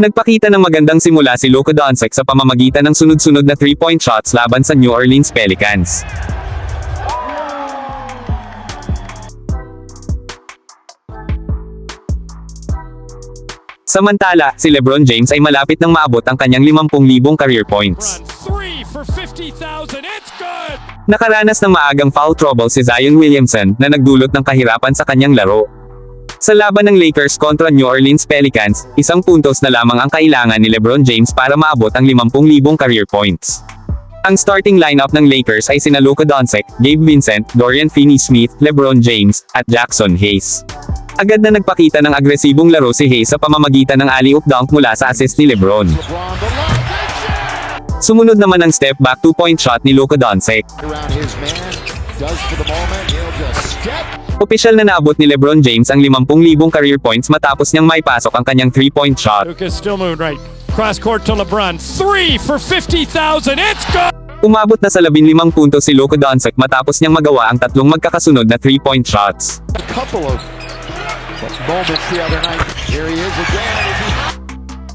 Nagpakita ng magandang simula si Luka Doncic sa pamamagitan ng sunod-sunod na 3-point shots laban sa New Orleans Pelicans. Samantala, si LeBron James ay malapit nang maabot ang kanyang 50,000 career points. Nakaranas ng maagang foul trouble si Zion Williamson na nagdulot ng kahirapan sa kanyang laro. Sa laban ng Lakers kontra New Orleans Pelicans, 1 puntos na lamang ang kailangan ni LeBron James para maabot ang 50,000 career points. Ang starting lineup ng Lakers ay sina Luka Doncic, Gabe Vincent, Dorian Finney-Smith, LeBron James, at Jackson Hayes. Agad na nagpakita ng agresibong laro si Hayes sa pamamagitan ng alley-oop dunk mula sa assist ni LeBron. Sumunod naman ang step-back 2-point shot ni Luka Doncic. Opisyal na naabot ni LeBron James ang 50,000 career points matapos niyang maipasok ang kanyang 3-point shot. Luka's still moving right. Cross court to LeBron. 3 for 50,000. It's good! Umabot na sa 15 puntos si Luka Doncic matapos niyang magawa ang 3 magkakasunod na 3-point shots. A couple of moments the other night. Here he is again.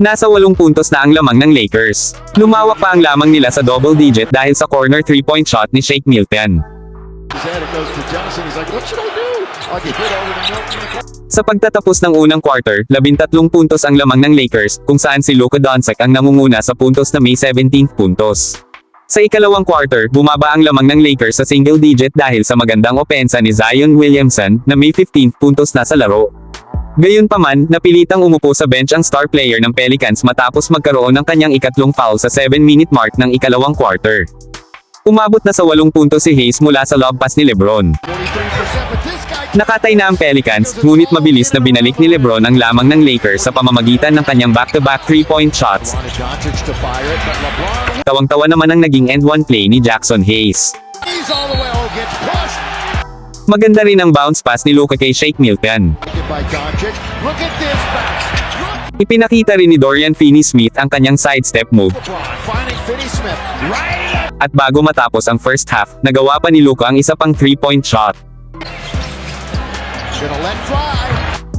Nasa 8 puntos na ang lamang ng Lakers. Lumawak pa ang lamang nila sa double digit dahil sa corner 3-point shot ni Shake Milton. Sa pagtatapos ng unang quarter, 13 puntos ang lamang ng Lakers, kung saan si Luka Doncic ang nangunguna sa puntos na may 17 puntos. Sa ikalawang quarter, bumaba ang lamang ng Lakers sa single digit dahil sa magandang opensa ni Zion Williamson, na may 15 puntos na sa laro. Gayunpaman, napilitang umupo sa bench ang star player ng Pelicans matapos magkaroon ng kanyang ikatlong foul sa 7-minute mark ng ikalawang quarter. Umabot na sa 8 puntos si Hayes mula sa lob pass ni LeBron. Nakatay na ang Pelicans, ngunit mabilis na binalik ni LeBron ang lamang ng Lakers sa pamamagitan ng kanyang back-to-back 3-point shots. Tawang-tawa naman ang naging end-one play ni Jackson Hayes. Maganda rin ang bounce pass ni Luka kay Shake Milton. Ipinakita rin ni Dorian Finney-Smith ang kanyang sidestep move. At bago matapos ang first half, nagawa pa ni Luka ang isa pang 3-point shot.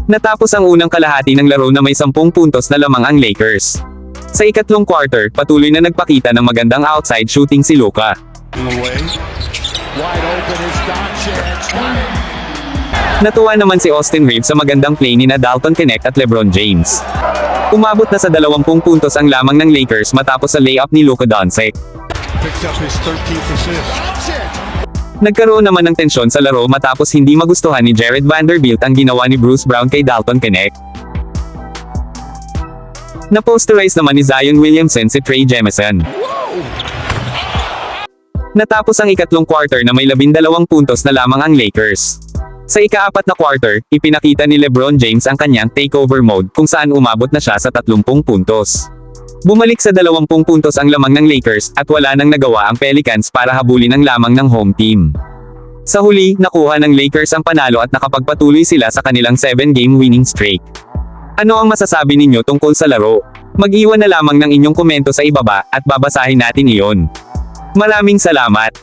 Natapos ang unang kalahati ng laro na may 10 puntos na lamang ang Lakers. Sa ikatlong quarter, patuloy na nagpakita ng magandang outside shooting si Luka. Natuwa naman si Austin Reeves sa magandang play ni Dalton Knecht at LeBron James. Umabot na sa 20 puntos ang lamang ng Lakers matapos sa layup ni Luka Doncic. Nagkaroon naman ng tensyon sa laro matapos hindi magustuhan ni Jared Vanderbilt ang ginawa ni Bruce Brown kay Dalton Knecht. Na-posterize naman ni Zion Williamson si Trey Jemison. Natapos ang ikatlong quarter na may 12 puntos na lamang ang Lakers. Sa ika-4 na quarter, ipinakita ni LeBron James ang kanyang takeover mode kung saan umabot na siya sa 30 puntos. Bumalik sa 20 puntos ang lamang ng Lakers at wala nang nagawa ang Pelicans para habulin ang lamang ng home team. Sa huli, nakuha ng Lakers ang panalo at nakapagpatuloy sila sa kanilang 7-game winning streak. Ano ang masasabi ninyo tungkol sa laro? Mag-iwan na lamang ng inyong komento sa ibaba at babasahin natin iyon. Maraming salamat!